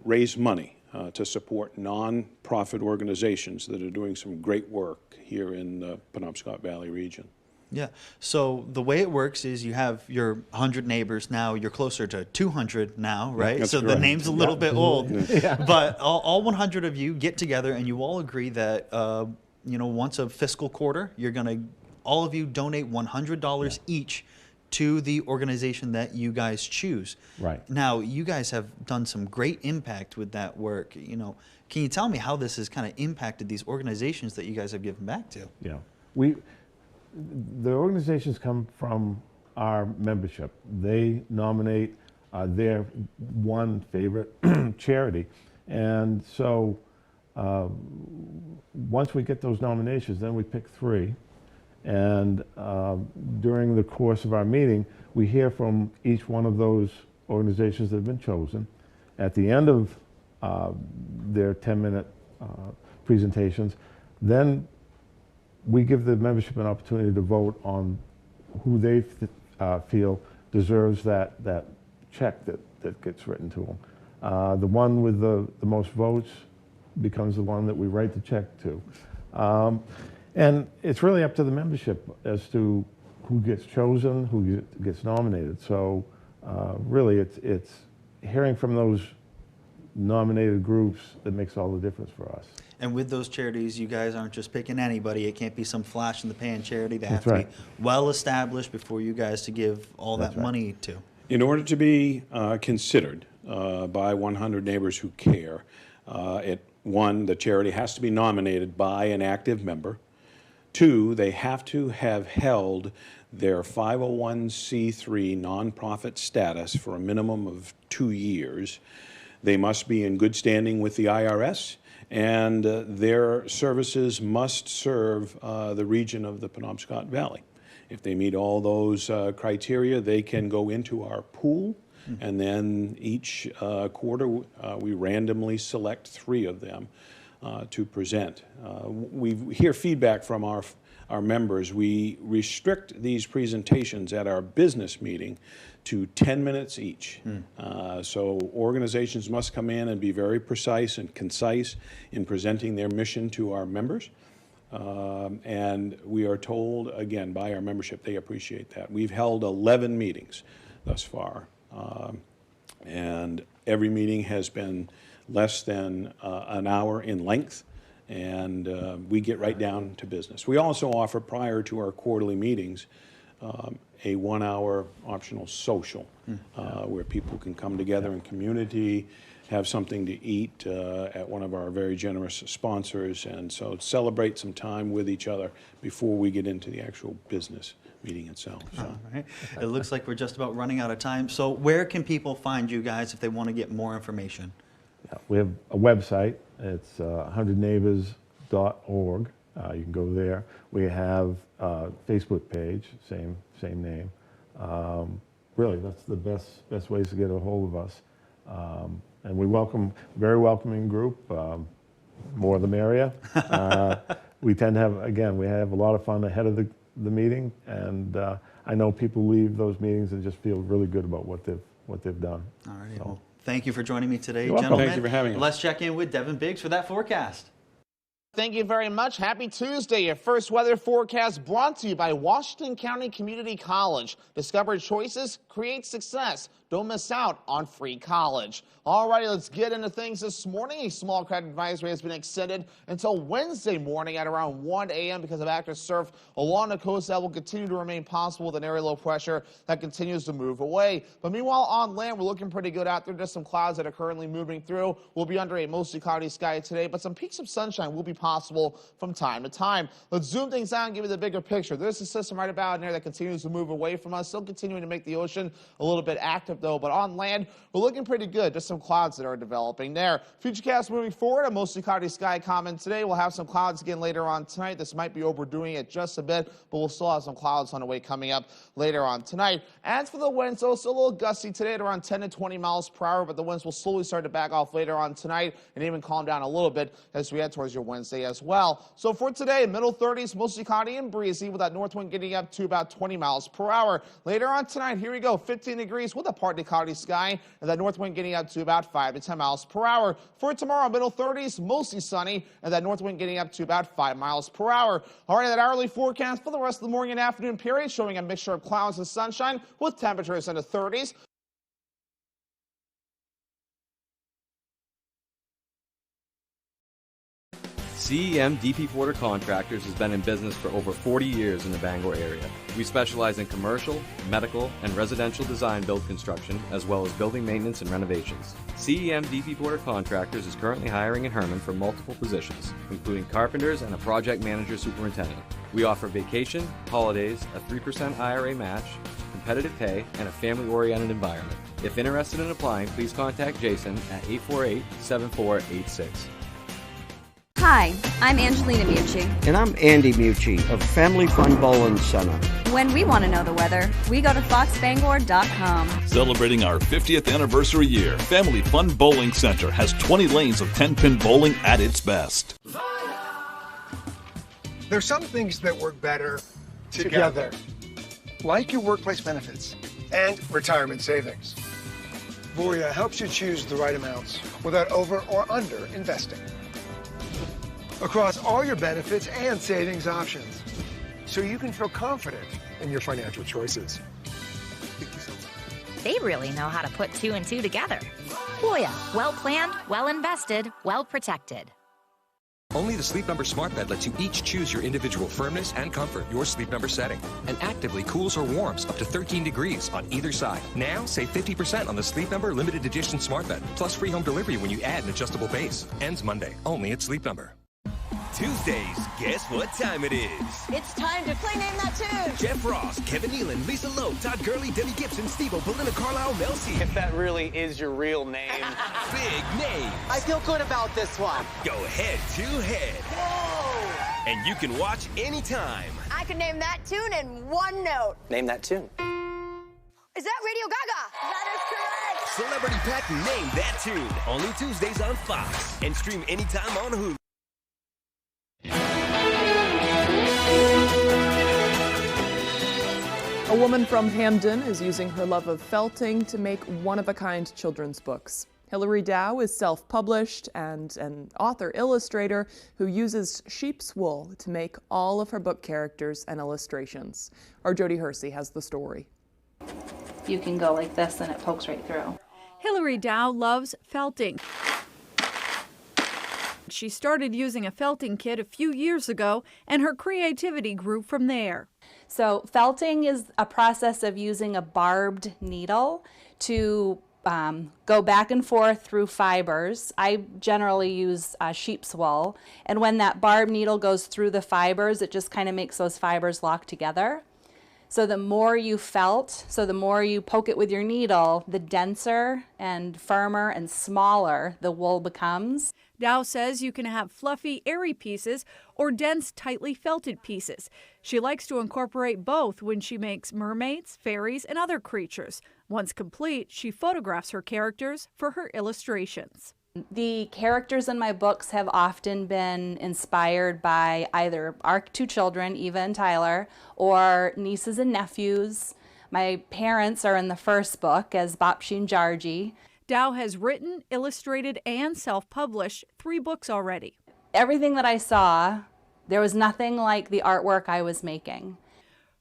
raise money to support non-profit organizations that are doing some great work here in the Penobscot Valley region. Yeah. So the way it works is you have your 100 neighbors now. You're closer to 200 now, right? That's so correct. the name's a little bit old. Yeah. But all 100 of you get together and you all agree that, once a fiscal quarter, you're going to, all of you donate $100 each to the organization that you guys choose. Right. Now, you guys have done some great impact with that work. Can you tell me how this has kind of impacted these organizations that you guys have given back to? Yeah. The organizations come from our membership. They nominate their one favorite charity. And so once we get those nominations, then we pick 3. And during the course of our meeting, we hear from each one of those organizations that have been chosen. At the end of their 10-minute presentations, then we give the membership an opportunity to vote on who they feel deserves that check that gets written to them. The one with the most votes becomes the one that we write the check to. And it's really up to the membership as to who gets chosen, who gets nominated. So really it's hearing from those nominated groups that makes all the difference for us. And with those charities, you guys aren't just picking anybody. It can't be some flash in the pan charity. They have That's to right. be well established before you guys to give all That's that right. money to. In order to be considered by 100 Neighbors Who Care, the charity has to be nominated by an active member. 2, they have to have held their 501c3 nonprofit status for a minimum of 2 years. They must be in good standing with the IRS, and their services must serve the region of the Penobscot Valley. If they meet all those criteria, they can go into our pool, and then each quarter we randomly select 3 of them to present. We hear feedback from our members. We restrict these presentations at our business meeting to 10 minutes each. So organizations must come in and be very precise and concise in presenting their mission to our members. And we are told, again, by our membership, they appreciate that. We've held 11 meetings thus far. And every meeting has been less than an hour in length. And we get right down to business. We also offer, prior to our quarterly meetings, a 1-hour optional social where people can come together in community, have something to eat at one of our very generous sponsors, and so celebrate some time with each other before we get into the actual business meeting itself. So. All right. It looks like we're just about running out of time. So where can people find you guys if they want to get more information? Yeah, we have a website. It's 100neighbors.org. You can go there. We have a Facebook page, same name. Really, that's the best ways to get a hold of us. And we very welcoming group. More the merrier. We tend to have, again, we have a lot of fun ahead of the meeting, and I know people leave those meetings and just feel really good about what they've done. All right. So. Well, thank you for joining me today, You're welcome. gentlemen. Thank you for having us. Let's check in with Devin Biggs for that forecast. Thank you very much. Happy Tuesday. Your first weather forecast brought to you by Washington County Community College. Discover choices, create success. Don't miss out on free college. All righty, let's get into things this morning. A small crack advisory has been extended until Wednesday morning at around 1 a.m. because of active surf along the coast that will continue to remain possible with an area low pressure that continues to move away. But meanwhile, on land, we're looking pretty good out there. Just some clouds that are currently moving through. We'll be under a mostly cloudy sky today, but some peaks of sunshine will be possible from time to time. Let's zoom things out and give you the bigger picture. There's a system right about in there that continues to move away from us, still continuing to make the ocean a little bit active though, but on land, we're looking pretty good. Just some clouds that are developing there. Futurecast moving forward, a mostly cloudy sky common today. We'll have some clouds again later on tonight. This might be overdoing it just a bit, but we'll still have some clouds on the way coming up later on tonight. As for the winds, though, still a little gusty today at around 10 to 20 miles per hour, but the winds will slowly start to back off later on tonight and even calm down a little bit as we head towards your Wednesday as well. So for today, middle 30s, mostly cloudy and breezy with that north wind getting up to about 20 miles per hour. Later on tonight, here we go, 15 degrees with a partly cloudy sky, and that north wind getting up to about 5 to 10 miles per hour. For tomorrow, middle 30s, mostly sunny, and that north wind getting up to about 5 miles per hour. All right, that hourly forecast for the rest of the morning and afternoon period showing a mixture of clouds and sunshine with temperatures in the 30s. CEM DP Porter Contractors has been in business for over 40 years in the Bangor area. We specialize in commercial, medical, and residential design build construction, as well as building maintenance and renovations. CEM DP Porter Contractors is currently hiring in Herman for multiple positions, including carpenters and a project manager superintendent. We offer vacation, holidays, a 3% IRA match, competitive pay, and a family-oriented environment. If interested in applying, please contact Jason at 848-7486. Hi, I'm Angelina Mucci. And I'm Andy Mucci of Family Fun Bowling Center. When we want to know the weather, we go to foxbangor.com. Celebrating our 50th anniversary year, Family Fun Bowling Center has 20 lanes of 10-pin bowling at its best. There's some things that work better together, like your workplace benefits and retirement savings. Voya helps you choose the right amounts without over or under investing across all your benefits and savings options, so you can feel confident in your financial choices. They really know how to put 2 and 2 together. Voya, well planned, well invested, well protected. Only the Sleep Number Smart Bed lets you each choose your individual firmness and comfort, your Sleep Number setting, and actively cools or warms up to 13 degrees on either side. Now, save 50% on the Sleep Number Limited Edition Smart Bed, plus free home delivery when you add an adjustable base. Ends Monday, only at Sleep Number. Tuesdays, guess what time it is? It's time to play Name That Tune. Jeff Ross, Kevin Nealon, Lisa Lowe, Todd Gurley, Debbie Gibson, Steve-O, Belinda Carlisle, Mel C. If that really is your real name. Big names. I feel good about this one. Go head to head. Whoa! And you can watch anytime. I can name that tune in one note. Name that tune. Is that Radio Gaga? That is correct. Celebrity Pack Name That Tune. Only Tuesdays on Fox. And stream anytime on Hulu. A woman from Hamden is using her love of felting to make one-of-a-kind children's books. Hilary Dow is self-published and an author-illustrator who uses sheep's wool to make all of her book characters and illustrations. Our Jody Hersey has the story. You can go like this and it pokes right through. Hilary Dow loves felting. She started using a felting kit a few years ago, and her creativity grew from there. So felting is a process of using a barbed needle to go back and forth through fibers. I generally use sheep's wool, and when that barbed needle goes through the fibers, it just kind of makes those fibers lock together. So the more you felt, so the more you poke it with your needle, the denser and firmer and smaller the wool becomes. Dow says you can have fluffy, airy pieces or dense, tightly felted pieces. She likes to incorporate both when she makes mermaids, fairies, and other creatures. Once complete, she photographs her characters for her illustrations. The characters in my books have often been inspired by either our 2 children, Eva and Tyler, or nieces and nephews. My parents are in the first book as Bapshi and Jarji. Dow has written, illustrated, and self-published 3 books already. Everything that I saw, there was nothing like the artwork I was making.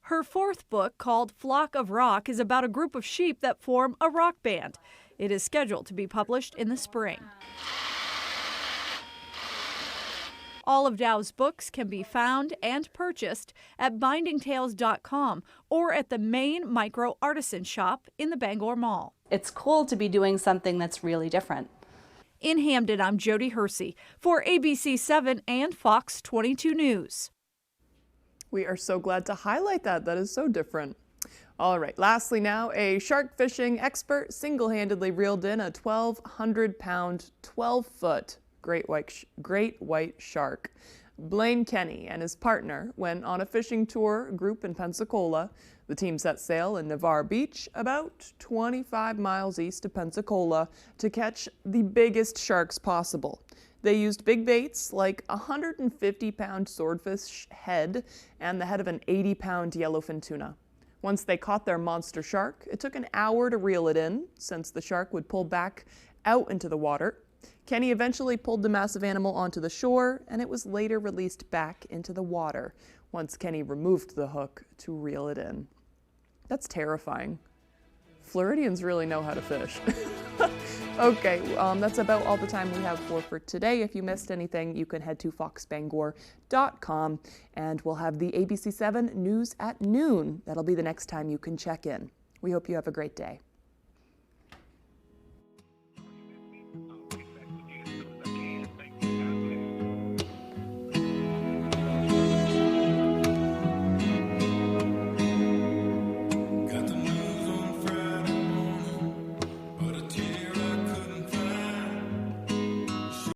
Her 4th book, called Flock of Rock, is about a group of sheep that form a rock band. It is scheduled to be published in the spring. All of Dow's books can be found and purchased at bindingtales.com or at the Maine Micro Artisan Shop in the Bangor Mall. It's cool to be doing something that's really different. In Hamden, I'm Jody Hersey for ABC 7 and Fox 22 News. We are so glad to highlight that. That is so different. All right, lastly now, a shark fishing expert single-handedly reeled in a 1,200-pound, 12-foot great white shark. Blaine Kenny and his partner went on a fishing tour group in Pensacola. The team set sail in Navarre Beach, about 25 miles east of Pensacola, to catch the biggest sharks possible. They used big baits like a 150-pound swordfish head and the head of an 80-pound yellowfin tuna. Once they caught their monster shark, it took an hour to reel it in, since the shark would pull back out into the water. Kenny eventually pulled the massive animal onto the shore, and it was later released back into the water once Kenny removed the hook to reel it in. That's terrifying. Floridians really know how to fish. Okay, that's about all the time we have for today. If you missed anything, you can head to foxbangor.com, and we'll have the ABC7 news at noon. That'll be the next time you can check in. We hope you have a great day.